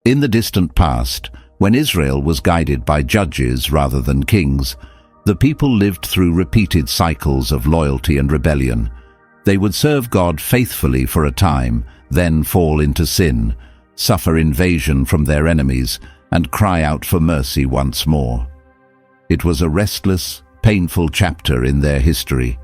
In the distant past, when Israel was guided by judges rather than kings, the people lived through repeated cycles of loyalty and rebellion. They would serve God faithfully for a time, then fall into sin, suffer invasion from their enemies, and cry out for mercy once more. It was a restless, painful chapter in their history.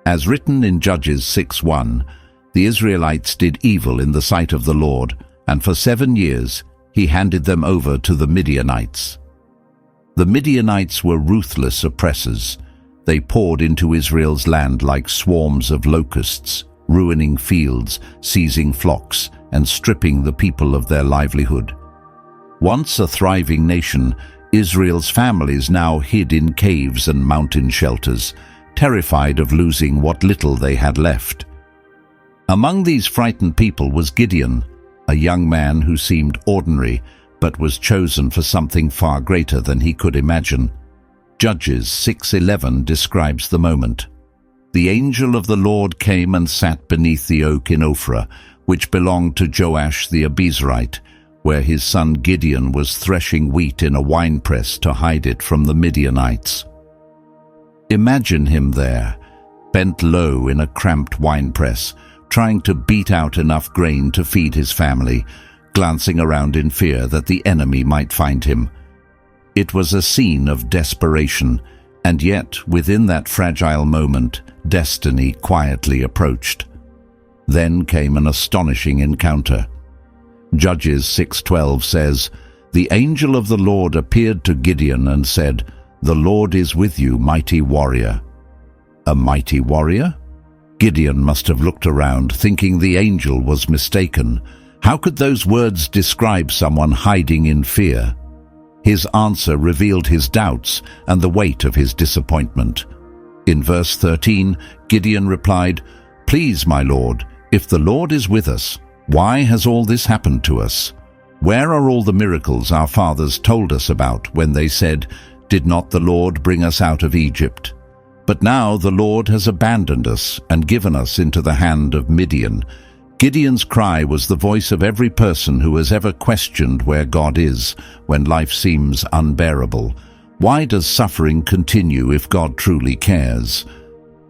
As written in Judges 6:1, the Israelites did evil in the sight of the Lord, and for 7 years he handed them over to the Midianites. The Midianites were ruthless oppressors. They poured into Israel's land like swarms of locusts, ruining fields, seizing flocks, and stripping the people of their livelihood. Once a thriving nation, Israel's families now hid in caves and mountain shelters, terrified of losing what little they had left. Among these frightened people was Gideon, a young man who seemed ordinary, but was chosen for something far greater than he could imagine. Judges 6:11 describes the moment. The angel of the Lord came and sat beneath the oak in Ophrah, which belonged to Joash the Abiezrite, where his son Gideon was threshing wheat in a winepress to hide it from the Midianites. Imagine him there, bent low in a cramped winepress, trying to beat out enough grain to feed his family, glancing around in fear that the enemy might find him. It was a scene of desperation, and yet within that fragile moment, destiny quietly approached. Then came an astonishing encounter. Judges 6:12 says, "The angel of the Lord appeared to Gideon and said, 'The Lord is with you, mighty warrior.'" A mighty warrior? Gideon must have looked around, thinking the angel was mistaken. How could those words describe someone hiding in fear? His answer revealed his doubts and the weight of his disappointment. In verse 13, Gideon replied, "Please, my Lord, if the Lord is with us, why has all this happened to us? Where are all the miracles our fathers told us about when they said, 'Did not the Lord bring us out of Egypt?' But now the Lord has abandoned us and given us into the hand of Midian." Gideon's cry was the voice of every person who has ever questioned where God is when life seems unbearable. Why does suffering continue if God truly cares?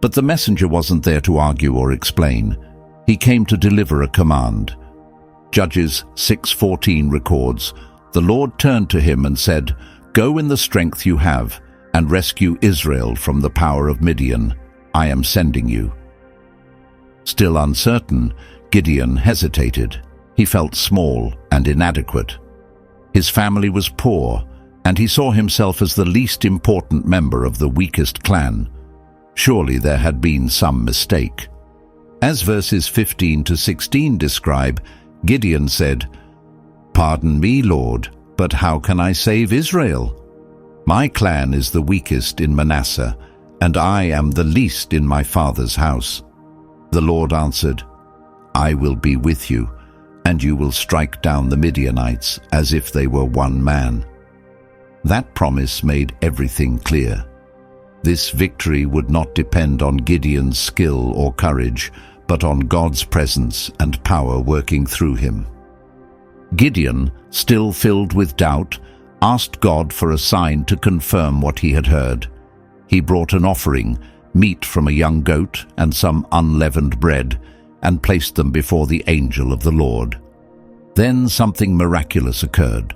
But the messenger wasn't there to argue or explain. He came to deliver a command. Judges 6:14 records, "The Lord turned to him and said, 'Go in the strength you have and rescue Israel from the power of Midian. I am sending you.'" Still uncertain, Gideon hesitated. He felt small and inadequate. His family was poor, and he saw himself as the least important member of the weakest clan. Surely there had been some mistake. As verses 15 to 16 describe, Gideon said, "Pardon me, Lord, but how can I save Israel? My clan is the weakest in Manasseh, and I am the least in my father's house." The Lord answered, "I will be with you, and you will strike down the Midianites as if they were one man." That promise made everything clear. This victory would not depend on Gideon's skill or courage, but on God's presence and power working through him. Gideon, still filled with doubt, asked God for a sign to confirm what he had heard. He brought an offering, meat from a young goat and some unleavened bread, and placed them before the angel of the Lord. Then something miraculous occurred.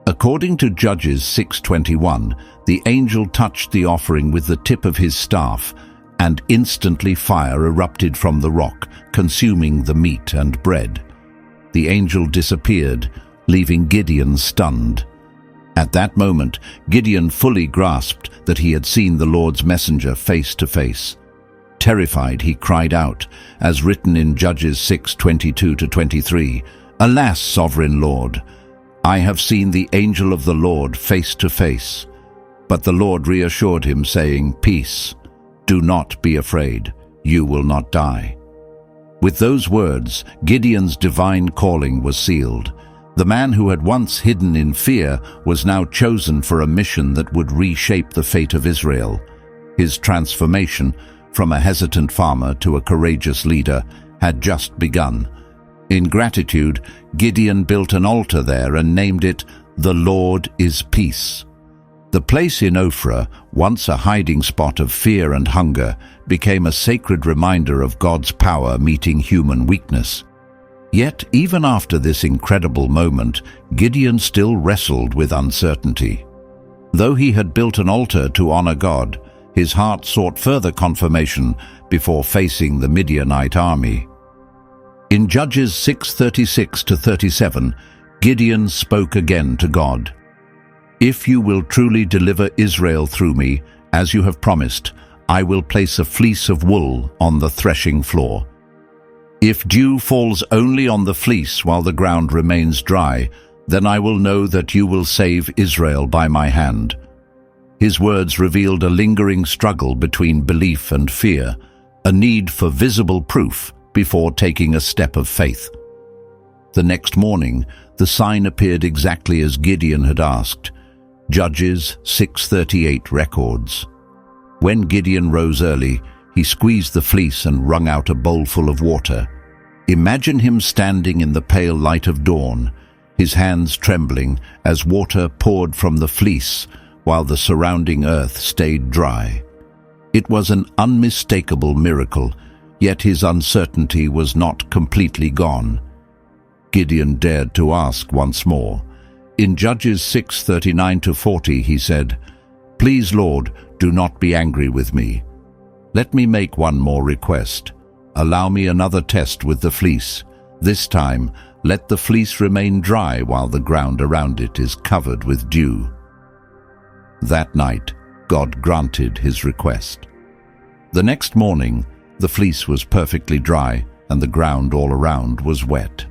According to Judges 6:21, the angel touched the offering with the tip of his staff, and instantly fire erupted from the rock, consuming the meat and bread. The angel disappeared, leaving Gideon stunned. At that moment, Gideon fully grasped that he had seen the Lord's messenger face to face. Terrified, he cried out, as written in Judges 6:22-23, "Alas, sovereign Lord, I have seen the angel of the Lord face to face." But the Lord reassured him, saying, "Peace, do not be afraid, you will not die." With those words, Gideon's divine calling was sealed. The man who had once hidden in fear was now chosen for a mission that would reshape the fate of Israel. His transformation, from a hesitant farmer to a courageous leader, had just begun. In gratitude, Gideon built an altar there and named it, "The Lord is Peace." The place in Ophrah, once a hiding spot of fear and hunger, became a sacred reminder of God's power meeting human weakness. Yet, even after this incredible moment, Gideon still wrestled with uncertainty. Though he had built an altar to honor God, his heart sought further confirmation before facing the Midianite army. In Judges 6:36-37, Gideon spoke again to God. "If you will truly deliver Israel through me, as you have promised, I will place a fleece of wool on the threshing floor. If dew falls only on the fleece while the ground remains dry, then I will know that you will save Israel by my hand." His words revealed a lingering struggle between belief and fear, a need for visible proof before taking a step of faith. The next morning, the sign appeared exactly as Gideon had asked. Judges 6:38 records. When Gideon rose early, he squeezed the fleece and wrung out a bowl full of water. Imagine him standing in the pale light of dawn, his hands trembling as water poured from the fleece while the surrounding earth stayed dry. It was an unmistakable miracle, yet his uncertainty was not completely gone. Gideon dared to ask once more. In Judges 6:39-40 he said, "Please, Lord, do not be angry with me. Let me make one more request. Allow me another test with the fleece. This time, let the fleece remain dry while the ground around it is covered with dew." That night, God granted his request. The next morning, the fleece was perfectly dry and the ground all around was wet.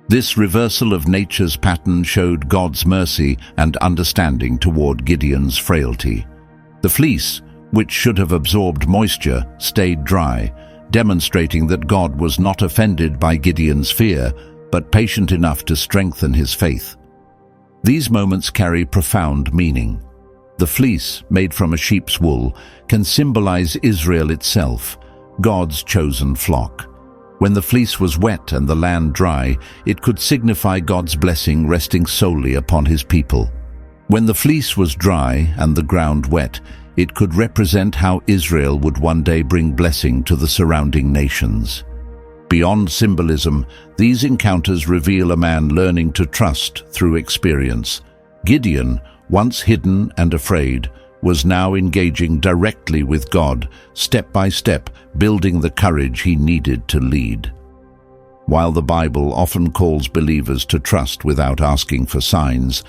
This reversal of nature's pattern showed God's mercy and understanding toward Gideon's frailty. The fleece, which should have absorbed moisture, stayed dry, demonstrating that God was not offended by Gideon's fear, but patient enough to strengthen his faith. These moments carry profound meaning. The fleece, made from a sheep's wool, can symbolize Israel itself, God's chosen flock. When the fleece was wet and the land dry, it could signify God's blessing resting solely upon his people. When the fleece was dry and the ground wet, it could represent how Israel would one day bring blessing to the surrounding nations. Beyond symbolism, these encounters reveal a man learning to trust through experience. Gideon, once hidden and afraid, was now engaging directly with God, step by step, building the courage he needed to lead. While the Bible often calls believers to trust without asking for signs,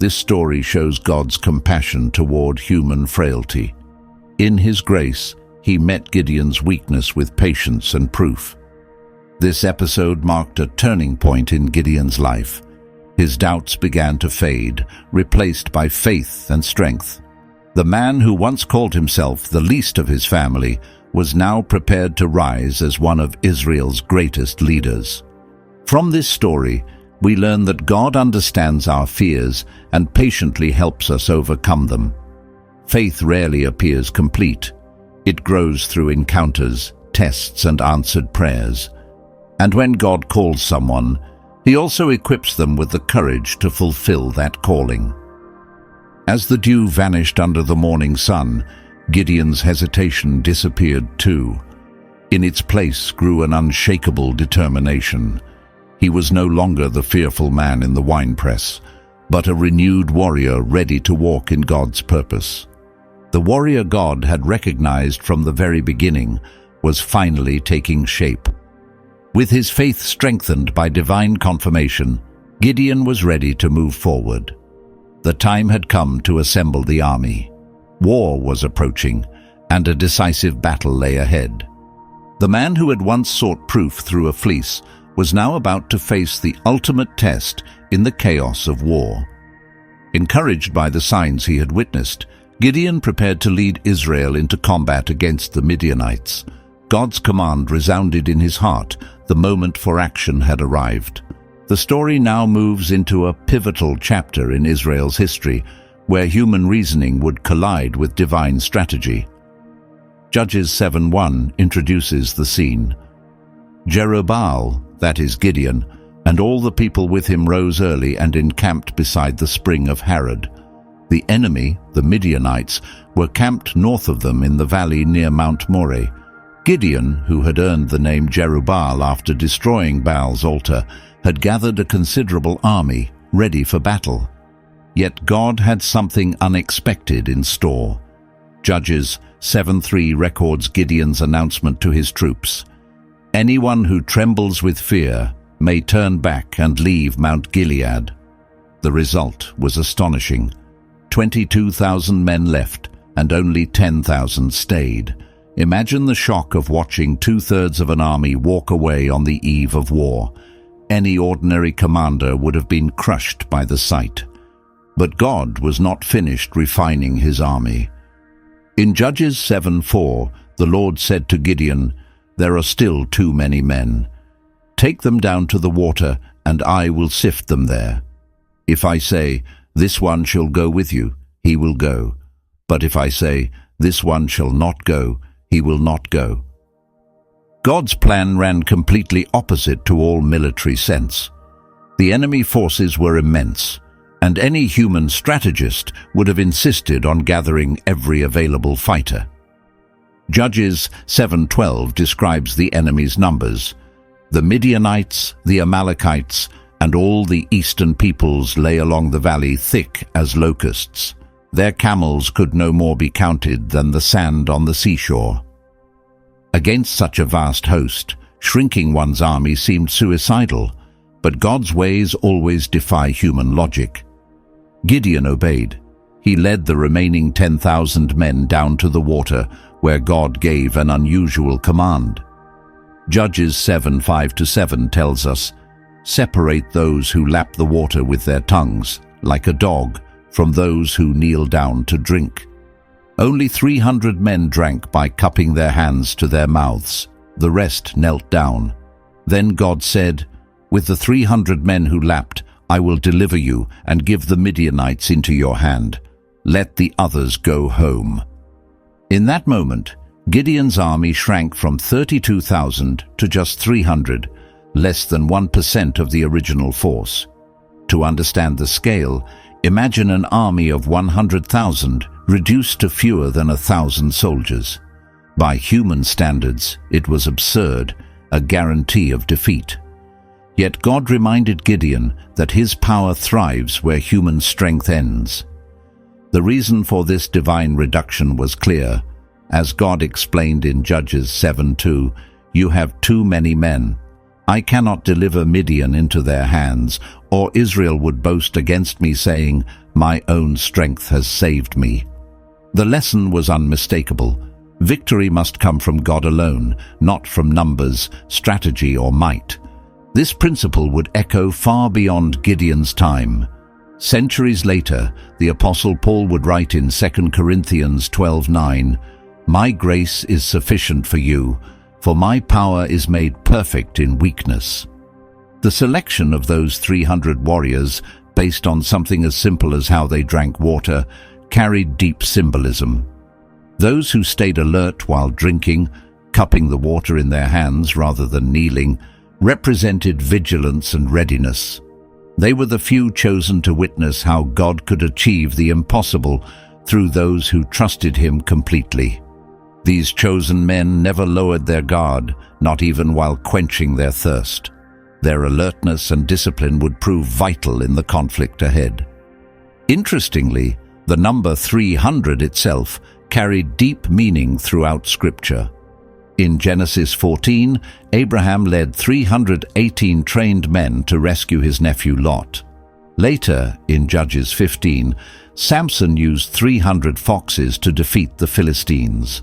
this story shows God's compassion toward human frailty. In his grace, he met Gideon's weakness with patience and proof. This episode marked a turning point in Gideon's life. His doubts began to fade, replaced by faith and strength. The man who once called himself the least of his family was now prepared to rise as one of Israel's greatest leaders. From this story, we learn that God understands our fears and patiently helps us overcome them. Faith rarely appears complete. It grows through encounters, tests, and answered prayers. And when God calls someone, he also equips them with the courage to fulfill that calling. As the dew vanished under the morning sun, Gideon's hesitation disappeared too. In its place grew an unshakable determination. He was no longer the fearful man in the winepress, but a renewed warrior ready to walk in God's purpose. The warrior God had recognized from the very beginning was finally taking shape. With his faith strengthened by divine confirmation, Gideon was ready to move forward. The time had come to assemble the army. War was approaching, and a decisive battle lay ahead. The man who had once sought proof through a fleece was now about to face the ultimate test in the chaos of war. Encouraged by the signs he had witnessed, Gideon prepared to lead Israel into combat against the Midianites. God's command resounded in his heart. The moment for action had arrived. The story now moves into a pivotal chapter in Israel's history, where human reasoning would collide with divine strategy. Judges 7:1 introduces the scene. Jerubbaal, that is Gideon, and all the people with him rose early and encamped beside the spring of Harod. The enemy, the Midianites, were camped north of them in the valley near Mount Moreh. Gideon, who had earned the name Jerubbaal after destroying Baal's altar, had gathered a considerable army, ready for battle. Yet God had something unexpected in store. Judges 7:3 records Gideon's announcement to his troops. "Anyone who trembles with fear may turn back and leave Mount Gilead." The result was astonishing. 22,000 men left, and only 10,000 stayed. Imagine the shock of watching 2/3 of an army walk away on the eve of war. Any ordinary commander would have been crushed by the sight. But God was not finished refining his army. In Judges 7:4, the Lord said to Gideon, "There are still too many men. Take them down to the water, and I will sift them there. If I say, 'This one shall go with you,' he will go. But if I say, 'This one shall not go,' he will not go." God's plan ran completely opposite to all military sense. The enemy forces were immense, and any human strategist would have insisted on gathering every available fighter. Judges 7:12 describes the enemy's numbers. "The Midianites, the Amalekites, and all the eastern peoples lay along the valley thick as locusts. Their camels could no more be counted than the sand on the seashore." Against such a vast host, shrinking one's army seemed suicidal, but God's ways always defy human logic. Gideon obeyed. He led the remaining 10,000 men down to the water, where God gave an unusual command. Judges 7:5-7 tells us, "Separate those who lap the water with their tongues, like a dog, from those who kneel down to drink." Only 300 men drank by cupping their hands to their mouths. The rest knelt down. Then God said, "With the 300 men who lapped, I will deliver you and give the Midianites into your hand. Let the others go home." In that moment, Gideon's army shrank from 32,000 to just 300, less than 1% of the original force. To understand the scale, imagine an army of 100,000 reduced to fewer than 1,000 soldiers. By human standards, it was absurd, a guarantee of defeat. Yet God reminded Gideon that his power thrives where human strength ends. The reason for this divine reduction was clear. As God explained in Judges 7:2, "You have too many men. I cannot deliver Midian into their hands, or Israel would boast against me, saying, 'My own strength has saved me.'" The lesson was unmistakable. Victory must come from God alone, not from numbers, strategy, or might. This principle would echo far beyond Gideon's time. Centuries later, the Apostle Paul would write in 2 Corinthians 12:9, "My grace is sufficient for you, for my power is made perfect in weakness." The selection of those 300 warriors, based on something as simple as how they drank water, carried deep symbolism. Those who stayed alert while drinking, cupping the water in their hands rather than kneeling, represented vigilance and readiness. They were the few chosen to witness how God could achieve the impossible through those who trusted him completely. These chosen men never lowered their guard, not even while quenching their thirst. Their alertness and discipline would prove vital in the conflict ahead. Interestingly, the number 300 itself carried deep meaning throughout Scripture. In Genesis 14, Abraham led 318 trained men to rescue his nephew Lot. Later, in Judges 15, Samson used 300 foxes to defeat the Philistines.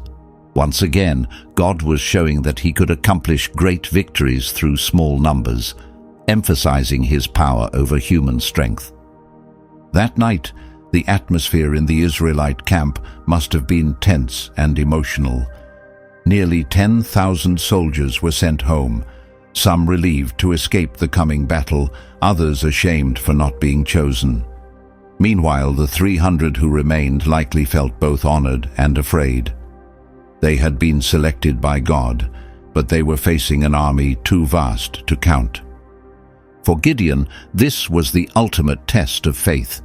Once again, God was showing that he could accomplish great victories through small numbers, emphasizing his power over human strength. That night, the atmosphere in the Israelite camp must have been tense and emotional. Nearly 10,000 soldiers were sent home, some relieved to escape the coming battle, others ashamed for not being chosen. Meanwhile, the 300 who remained likely felt both honored and afraid. They had been selected by God, but they were facing an army too vast to count. For Gideon, this was the ultimate test of faith.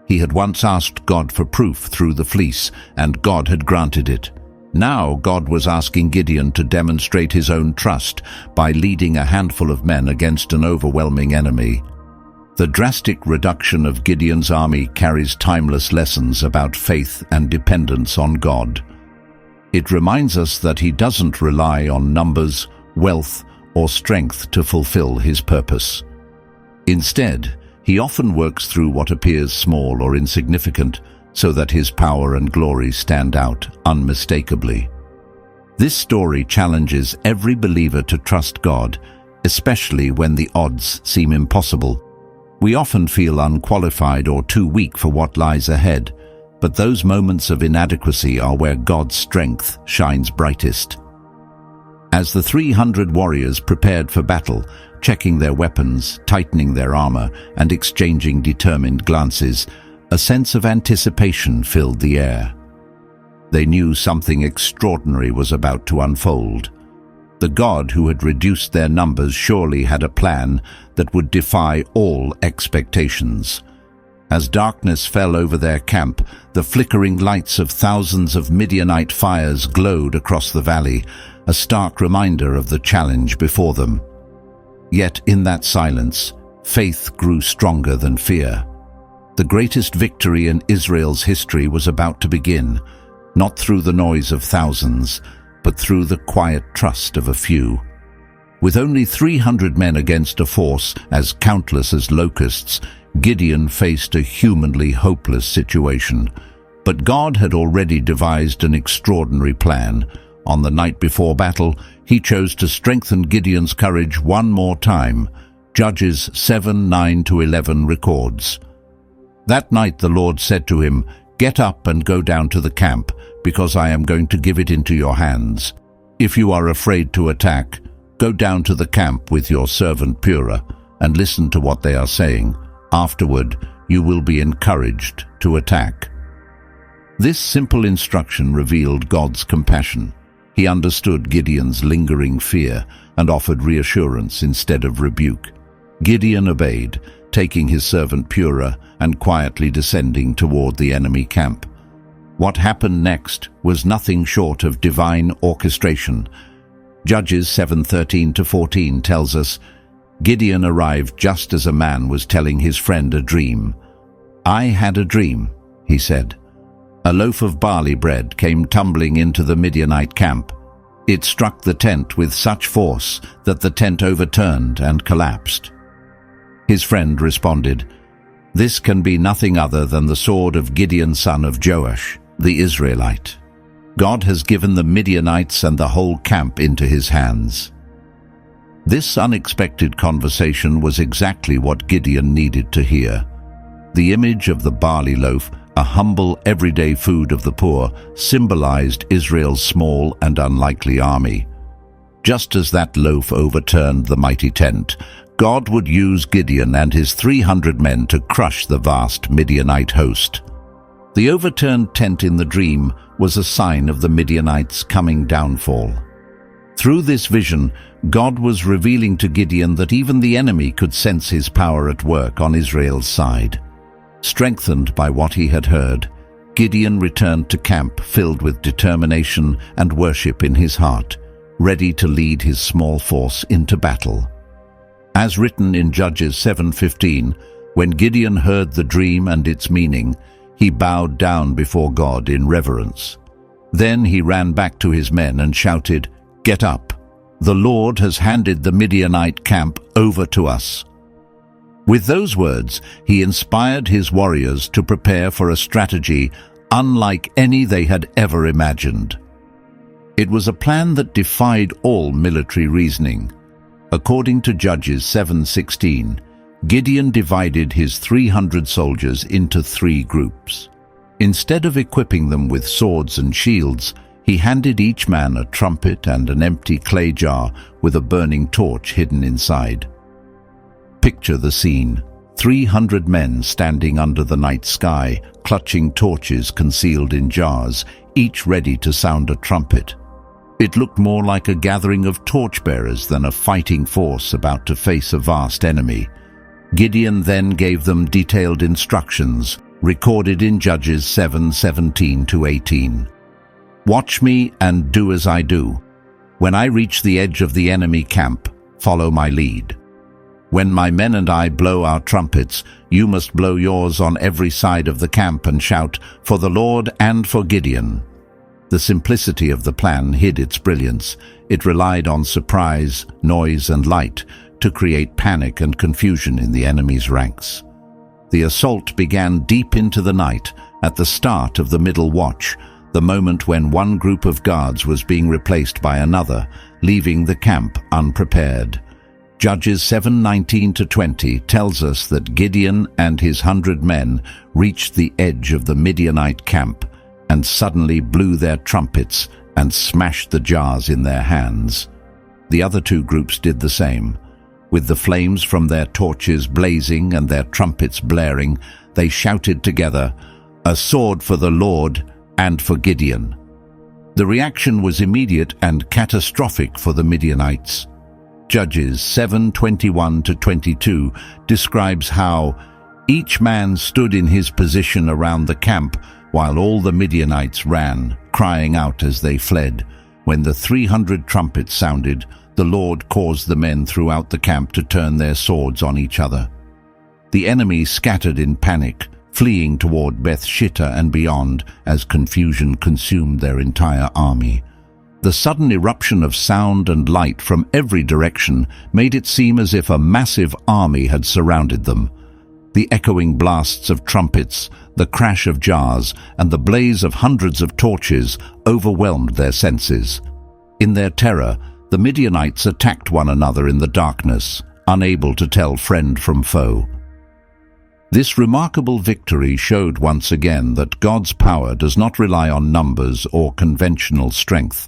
He had once asked God for proof through the fleece, and God had granted it. Now God was asking Gideon to demonstrate his own trust by leading a handful of men against an overwhelming enemy. The drastic reduction of Gideon's army carries timeless lessons about faith and dependence on God. It reminds us that he doesn't rely on numbers, wealth, or strength to fulfill his purpose. Instead, he often works through what appears small or insignificant so that his power and glory stand out unmistakably. This story challenges every believer to trust God, especially when the odds seem impossible. We often feel unqualified or too weak for what lies ahead, but those moments of inadequacy are where God's strength shines brightest. As the 300 warriors prepared for battle, checking their weapons, tightening their armor, and exchanging determined glances, a sense of anticipation filled the air. They knew something extraordinary was about to unfold. The God who had reduced their numbers surely had a plan that would defy all expectations. As darkness fell over their camp, the flickering lights of thousands of Midianite fires glowed across the valley, a stark reminder of the challenge before them. Yet in that silence, faith grew stronger than fear. The greatest victory in Israel's history was about to begin, not through the noise of thousands, but through the quiet trust of a few. With only 300 men against a force as countless as locusts, Gideon faced a humanly hopeless situation. But God had already devised an extraordinary plan. On the night before battle, he chose to strengthen Gideon's courage one more time. Judges 7:9-11 records. That night the Lord said to him, "Get up and go down to the camp, because I am going to give it into your hands. If you are afraid to attack, go down to the camp with your servant Purah and listen to what they are saying. Afterward, you will be encouraged to attack." This simple instruction revealed God's compassion. He understood Gideon's lingering fear and offered reassurance instead of rebuke. Gideon obeyed, taking his servant Purah and quietly descending toward the enemy camp. What happened next was nothing short of divine orchestration. Judges 7:13-14 tells us, Gideon arrived just as a man was telling his friend a dream. "I had a dream," he said. A loaf of barley bread came tumbling into the Midianite camp. It struck the tent with such force that the tent overturned and collapsed. His friend responded, "This can be nothing other than the sword of Gideon son of Joash, the Israelite. God has given the Midianites and the whole camp into his hands." This unexpected conversation was exactly what Gideon needed to hear. The image of the barley loaf, a humble everyday food of the poor, symbolized Israel's small and unlikely army. Just as that loaf overturned the mighty tent, God would use Gideon and his 300 men to crush the vast Midianite host. The overturned tent in the dream was a sign of the Midianites' coming downfall. Through this vision, God was revealing to Gideon that even the enemy could sense his power at work on Israel's side. Strengthened by what he had heard, Gideon returned to camp filled with determination and worship in his heart, ready to lead his small force into battle. As written in Judges 7:15, when Gideon heard the dream and its meaning, he bowed down before God in reverence. Then he ran back to his men and shouted, "Get up! The Lord has handed the Midianite camp over to us." With those words, he inspired his warriors to prepare for a strategy unlike any they had ever imagined. It was a plan that defied all military reasoning. According to Judges 7:16, Gideon divided his 300 soldiers into 3 groups. Instead of equipping them with swords and shields, he handed each man a trumpet and an empty clay jar with a burning torch hidden inside. Picture the scene: 300 men standing under the night sky, clutching torches concealed in jars, each ready to sound a trumpet. It looked more like a gathering of torchbearers than a fighting force about to face a vast enemy. Gideon then gave them detailed instructions, recorded in Judges 7:17-18. "Watch me and do as I do. When I reach the edge of the enemy camp, follow my lead. When my men and I blow our trumpets, you must blow yours on every side of the camp and shout, 'For the Lord and for Gideon.'" The simplicity of the plan hid its brilliance. It relied on surprise, noise, and light to create panic and confusion in the enemy's ranks. The assault began deep into the night, at the start of the middle watch, the moment when one group of guards was being replaced by another, leaving the camp unprepared. Judges 7:19-20 tells us that Gideon and his 100 men reached the edge of the Midianite camp and suddenly blew their trumpets and smashed the jars in their hands. The other two groups did the same. With the flames from their torches blazing and their trumpets blaring, they shouted together, "A sword for the Lord and for Gideon." The reaction was immediate and catastrophic for the Midianites. Judges 7:21-22 describes how each man stood in his position around the camp while all the Midianites ran, crying out as they fled. When the 300 trumpets sounded, the Lord caused the men throughout the camp to turn their swords on each other. The enemy scattered in panic, fleeing toward Beth-shittah and beyond as confusion consumed their entire army. The sudden eruption of sound and light from every direction made it seem as if a massive army had surrounded them. The echoing blasts of trumpets, the crash of jars, and the blaze of hundreds of torches overwhelmed their senses. In their terror, the Midianites attacked one another in the darkness, unable to tell friend from foe. This remarkable victory showed once again that God's power does not rely on numbers or conventional strength.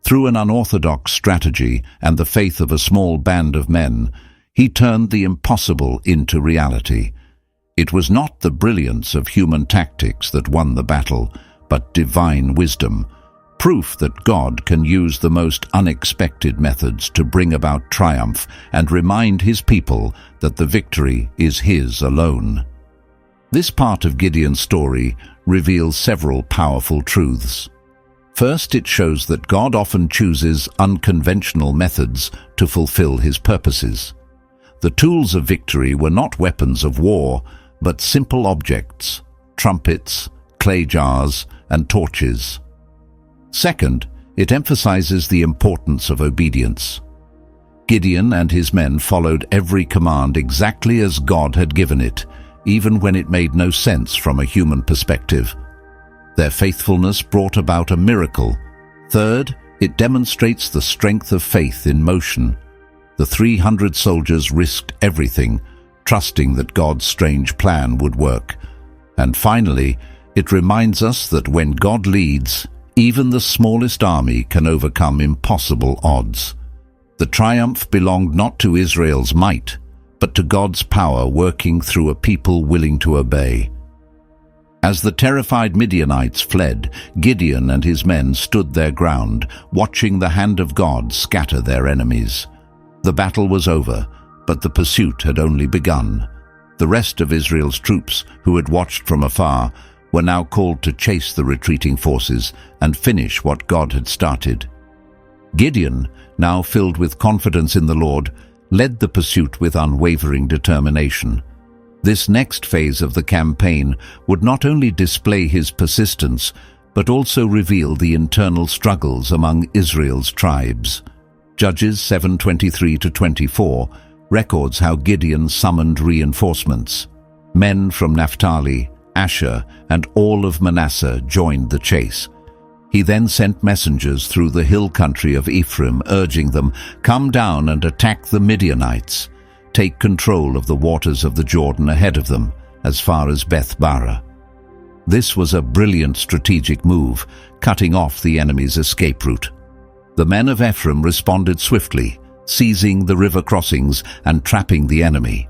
Through an unorthodox strategy and the faith of a small band of men, he turned the impossible into reality. It was not the brilliance of human tactics that won the battle, but divine wisdom, proof that God can use the most unexpected methods to bring about triumph and remind his people that the victory is his alone. This part of Gideon's story reveals several powerful truths. First, it shows that God often chooses unconventional methods to fulfill his purposes. The tools of victory were not weapons of war, but simple objects, trumpets, clay jars, and torches. Second, it emphasizes the importance of obedience. Gideon and his men followed every command exactly as God had given it, even when it made no sense from a human perspective. Their faithfulness brought about a miracle. Third, it demonstrates the strength of faith in motion. The 300 soldiers risked everything, trusting that God's strange plan would work. And finally, it reminds us that when God leads, even the smallest army can overcome impossible odds. The triumph belonged not to Israel's might, but to God's power working through a people willing to obey. As the terrified Midianites fled, Gideon and his men stood their ground, watching the hand of God scatter their enemies. The battle was over, but the pursuit had only begun. The rest of Israel's troops, who had watched from afar, were now called to chase the retreating forces and finish what God had started. Gideon, now filled with confidence in the Lord, led the pursuit with unwavering determination. This next phase of the campaign would not only display his persistence, but also reveal the internal struggles among Israel's tribes. Judges 7:23-24 records how Gideon summoned reinforcements. Men from Naphtali, Asher, and all of Manasseh joined the chase. He then sent messengers through the hill country of Ephraim, urging them, "Come down and attack the Midianites. Take control of the waters of the Jordan ahead of them, as far as Beth-barah." This was a brilliant strategic move, cutting off the enemy's escape route. The men of Ephraim responded swiftly, seizing the river crossings and trapping the enemy.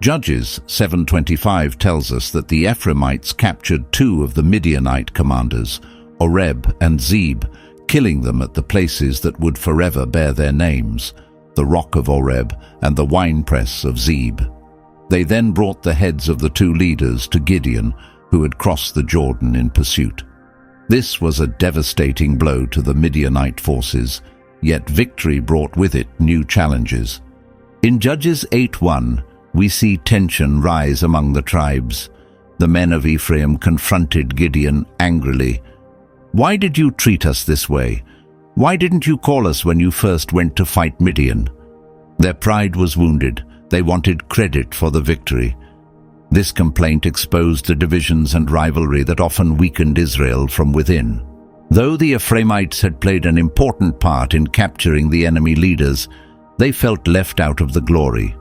Judges 7:25 tells us that the Ephraimites captured 2 of the Midianite commanders, Oreb and Zeb, killing them at the places that would forever bear their names, the rock of Oreb and the winepress of Zeb. They then brought the heads of the two leaders to Gideon, who had crossed the Jordan in pursuit. This was a devastating blow to the Midianite forces, yet victory brought with it new challenges. In Judges 8:1, we see tension rise among the tribes. The men of Ephraim confronted Gideon angrily. "Why did you treat us this way? Why didn't you call us when you first went to fight Midian?" Their pride was wounded. They wanted credit for the victory. This complaint exposed the divisions and rivalry that often weakened Israel from within. Though the Ephraimites had played an important part in capturing the enemy leaders, they felt left out of the glory.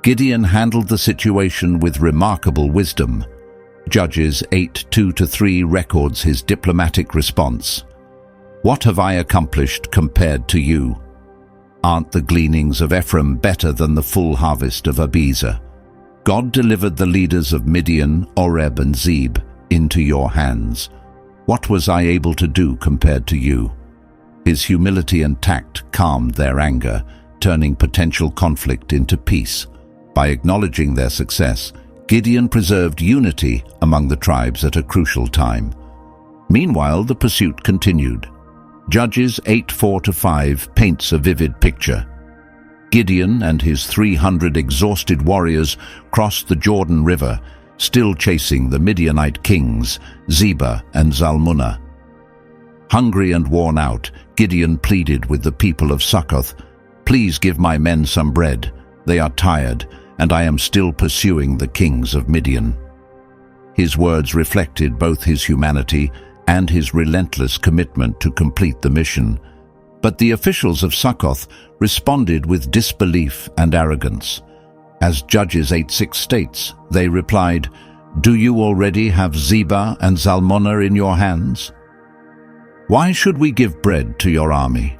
Gideon handled the situation with remarkable wisdom. Judges 8:2-3 records his diplomatic response. "What have I accomplished compared to you? Aren't the gleanings of Ephraim better than the full harvest of Abiezer? God delivered the leaders of Midian, Oreb and Zeb into your hands. What was I able to do compared to you?" His humility and tact calmed their anger, turning potential conflict into peace. By acknowledging their success, Gideon preserved unity among the tribes at a crucial time. Meanwhile, the pursuit continued. Judges 8:4-5 paints a vivid picture. Gideon and his 300 exhausted warriors crossed the Jordan River, still chasing the Midianite kings, Zebah and Zalmunna. Hungry and worn out, Gideon pleaded with the people of Succoth, "Please give my men some bread. They are tired, and I am still pursuing the kings of Midian." His words reflected both his humanity and his relentless commitment to complete the mission. But the officials of Succoth responded with disbelief and arrogance. As Judges 8:6 states, they replied, "Do you already have Zebah and Zalmunna in your hands? Why should we give bread to your army?"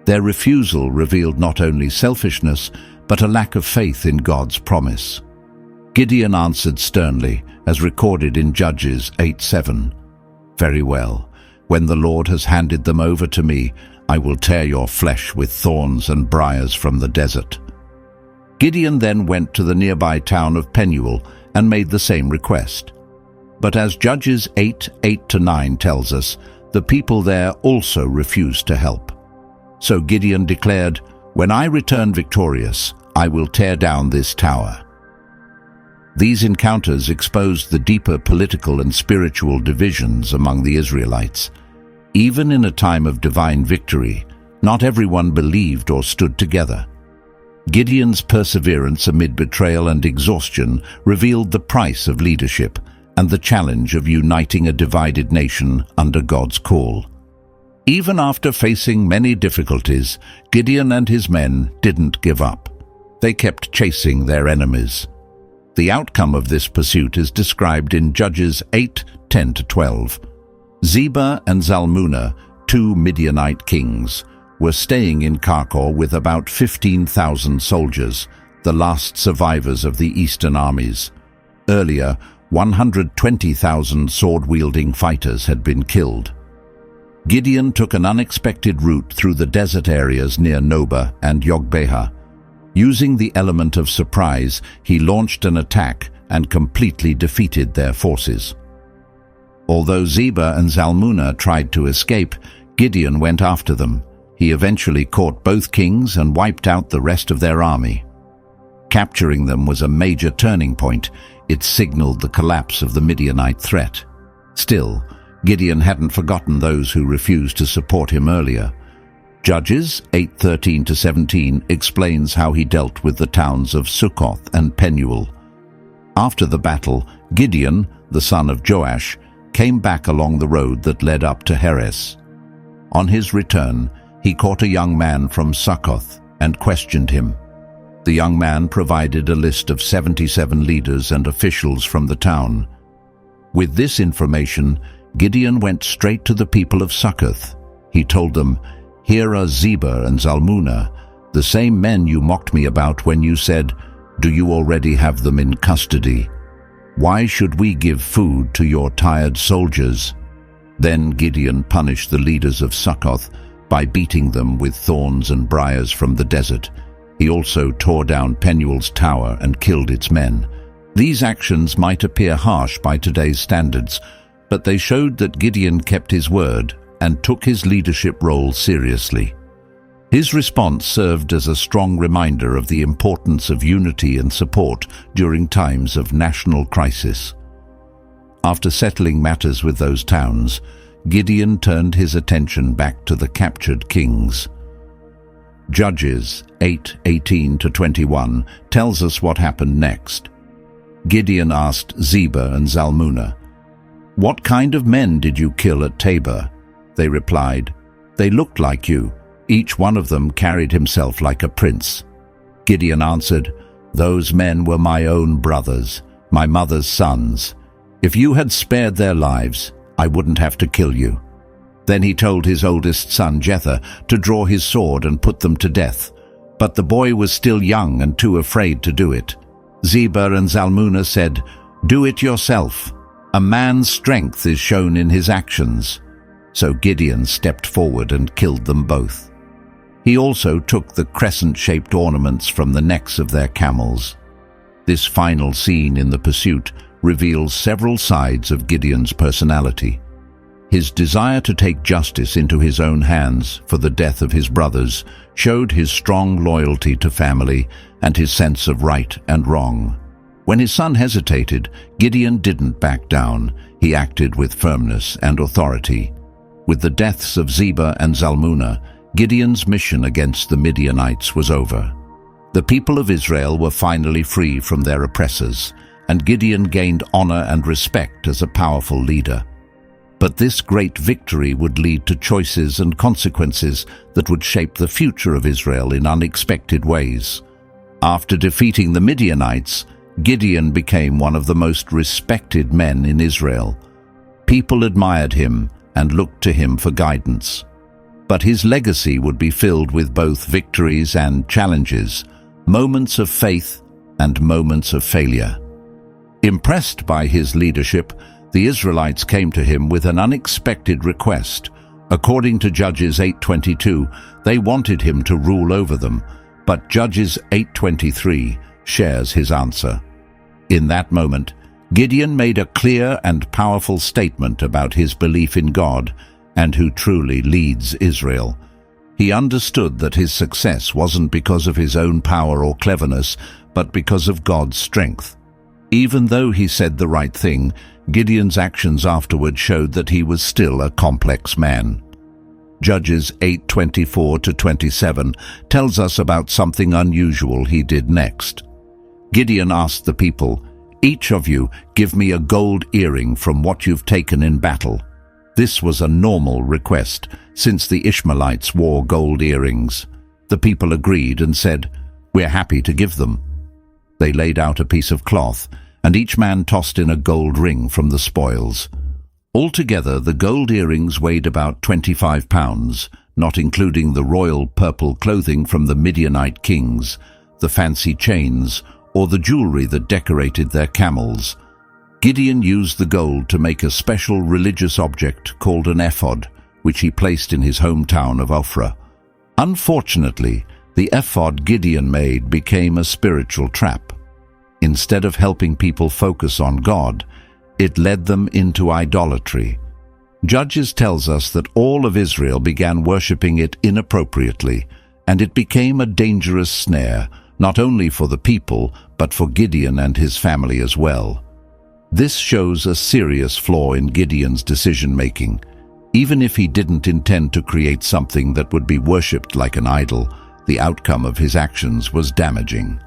Their refusal revealed not only selfishness, but a lack of faith in God's promise. Gideon answered sternly, as recorded in Judges 8:7, "Very well. When the Lord has handed them over to me, I will tear your flesh with thorns and briars from the desert." Gideon then went to the nearby town of Penuel and made the same request. But as Judges 8:8-9 tells us, the people there also refused to help. So Gideon declared, "When I return victorious, I will tear down this tower." These encounters exposed the deeper political and spiritual divisions among the Israelites. Even in a time of divine victory, not everyone believed or stood together. Gideon's perseverance amid betrayal and exhaustion revealed the price of leadership and the challenge of uniting a divided nation under God's call. Even after facing many difficulties, Gideon and his men didn't give up. They kept chasing their enemies. The outcome of this pursuit is described in Judges 8:10-12. Zebah and Zalmunna, two Midianite kings, were staying in Karkor with about 15,000 soldiers, the last survivors of the eastern armies. Earlier, 120,000 sword-wielding fighters had been killed. Gideon took an unexpected route through the desert areas near Nobah and Yogbeha. Using the element of surprise, he launched an attack and completely defeated their forces. Although Zebah and Zalmunna tried to escape, Gideon went after them. He eventually caught both kings and wiped out the rest of their army. Capturing them was a major turning point. It signaled the collapse of the Midianite threat. Still, Gideon hadn't forgotten those who refused to support him earlier. Judges 8:13-17 explains how he dealt with the towns of Succoth and Penuel. After the battle, Gideon, the son of Joash, came back along the road that led up to Heres. On his return, he caught a young man from Succoth and questioned him. The young man provided a list of 77 leaders and officials from the town. With this information, Gideon went straight to the people of Succoth. He told them, "Here are Zebah and Zalmunna, the same men you mocked me about when you said, 'Do you already have them in custody? Why should we give food to your tired soldiers?'" Then Gideon punished the leaders of Succoth by beating them with thorns and briars from the desert. He also tore down Penuel's tower and killed its men. These actions might appear harsh by today's standards, but they showed that Gideon kept his word and took his leadership role seriously. His response served as a strong reminder of the importance of unity and support during times of national crisis. After settling matters with those towns, Gideon turned his attention back to the captured kings. Judges 8:18-21 tells us what happened next. Gideon asked Zebah and Zalmunna, "What kind of men did you kill at Tabor?" They replied, "They looked like you. Each one of them carried himself like a prince." Gideon answered, "Those men were my own brothers, my mother's sons. If you had spared their lives, I wouldn't have to kill you." Then he told his oldest son Jether to draw his sword and put them to death. But the boy was still young and too afraid to do it. Zebah and Zalmunna said, "Do it yourself. A man's strength is shown in his actions." So Gideon stepped forward and killed them both. He also took the crescent-shaped ornaments from the necks of their camels. This final scene in the pursuit reveals several sides of Gideon's personality. His desire to take justice into his own hands for the death of his brothers showed his strong loyalty to family and his sense of right and wrong. When his son hesitated, Gideon didn't back down. He acted with firmness and authority. With the deaths of Zebah and Zalmunna, Gideon's mission against the Midianites was over. The people of Israel were finally free from their oppressors, and Gideon gained honor and respect as a powerful leader. But this great victory would lead to choices and consequences that would shape the future of Israel in unexpected ways. After defeating the Midianites, Gideon became one of the most respected men in Israel. People admired him and looked to him for guidance. But his legacy would be filled with both victories and challenges, moments of faith and moments of failure. Impressed by his leadership, the Israelites came to him with an unexpected request. According to Judges 8:22, they wanted him to rule over them, but Judges 8:23 shares his answer. In that moment, Gideon made a clear and powerful statement about his belief in God and who truly leads Israel. He understood that his success wasn't because of his own power or cleverness, but because of God's strength. Even though he said the right thing, Gideon's actions afterward showed that he was still a complex man. Judges 8:24-27 tells us about something unusual he did next. Gideon asked the people, "Each of you give me a gold earring from what you've taken in battle." This was a normal request, since the Ishmaelites wore gold earrings. The people agreed and said, "We're happy to give them." They laid out a piece of cloth, and each man tossed in a gold ring from the spoils. Altogether, the gold earrings weighed about 25 pounds, not including the royal purple clothing from the Midianite kings, the fancy chains, or the jewelry that decorated their camels. Gideon used the gold to make a special religious object called an ephod, which he placed in his hometown of Ophrah. Unfortunately, the ephod Gideon made became a spiritual trap. Instead of helping people focus on God, it led them into idolatry. Judges tells us that all of Israel began worshipping it inappropriately, and it became a dangerous snare, not only for the people, but for Gideon and his family as well. This shows a serious flaw in Gideon's decision-making. Even if he didn't intend to create something that would be worshipped like an idol, the outcome of his actions was damaging.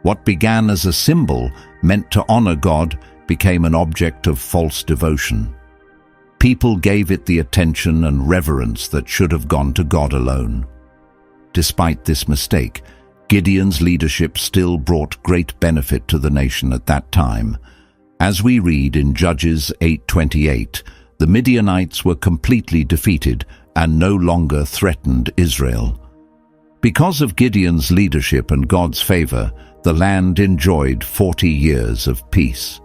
What began as a symbol meant to honor God became an object of false devotion. People gave it the attention and reverence that should have gone to God alone. Despite this mistake, Gideon's leadership still brought great benefit to the nation at that time. As we read in Judges 8:28, the Midianites were completely defeated and no longer threatened Israel. Because of Gideon's leadership and God's favor, the land enjoyed 40 years of peace.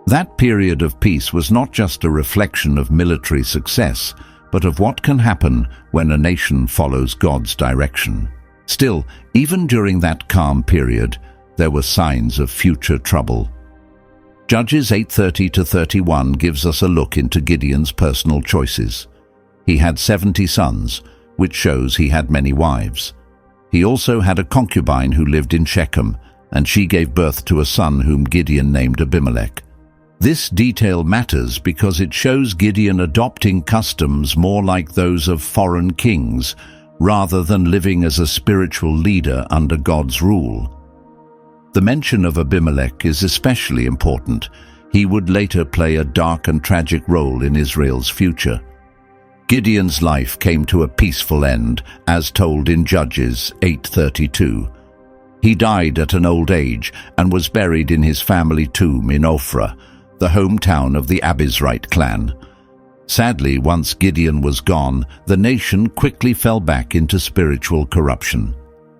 That period of peace was not just a reflection of military success, but of what can happen when a nation follows God's direction. Still, even during that calm period, there were signs of future trouble. Judges 8:30-31 gives us a look into Gideon's personal choices. He had 70 sons, which shows he had many wives. He also had a concubine who lived in Shechem, and she gave birth to a son whom Gideon named Abimelech. This detail matters because it shows Gideon adopting customs more like those of foreign kings, rather than living as a spiritual leader under God's rule. The mention of Abimelech is especially important. He would later play a dark and tragic role in Israel's future. Gideon's life came to a peaceful end, as told in Judges 8:32. He died at an old age and was buried in his family tomb in Ophrah, the hometown of the Abizrite clan. Sadly, once Gideon was gone, the nation quickly fell back into spiritual corruption.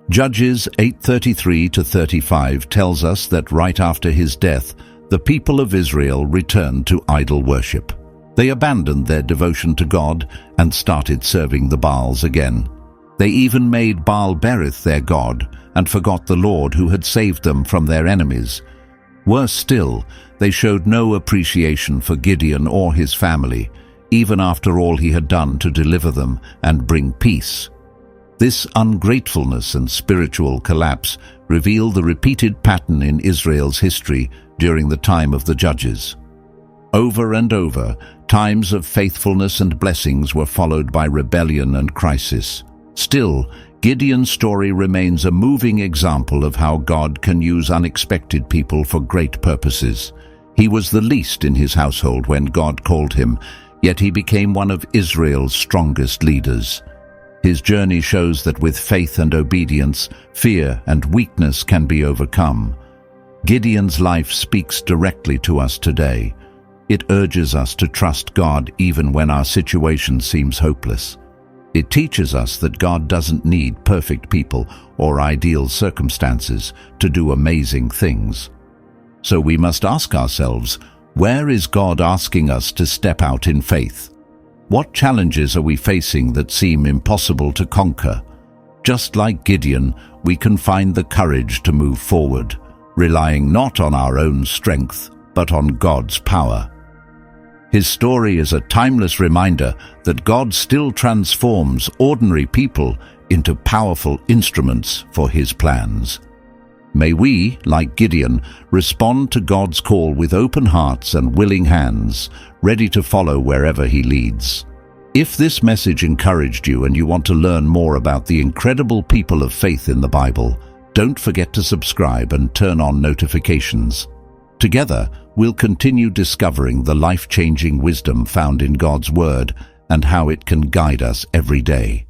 Judges 8:33-35 tells us that right after his death, the people of Israel returned to idol worship. They abandoned their devotion to God and started serving the Baals again. They even made Baal-berith their god and forgot the Lord who had saved them from their enemies. Worse still, they showed no appreciation for Gideon or his family, even after all he had done to deliver them and bring peace. This ungratefulness and spiritual collapse reveal the repeated pattern in Israel's history during the time of the Judges. Over and over, times of faithfulness and blessings were followed by rebellion and crisis. Still, Gideon's story remains a moving example of how God can use unexpected people for great purposes. He was the least in his household when God called him, yet he became one of Israel's strongest leaders. His journey shows that with faith and obedience, fear and weakness can be overcome. Gideon's life speaks directly to us today. It urges us to trust God even when our situation seems hopeless. It teaches us that God doesn't need perfect people or ideal circumstances to do amazing things. So we must ask ourselves, where is God asking us to step out in faith? What challenges are we facing that seem impossible to conquer? Just like Gideon, we can find the courage to move forward, relying not on our own strength, but on God's power. His story is a timeless reminder that God still transforms ordinary people into powerful instruments for his plans. May we, like Gideon, respond to God's call with open hearts and willing hands, ready to follow wherever he leads. If this message encouraged you and you want to learn more about the incredible people of faith in the Bible, don't forget to subscribe and turn on notifications. Together, we'll continue discovering the life-changing wisdom found in God's Word and how it can guide us every day.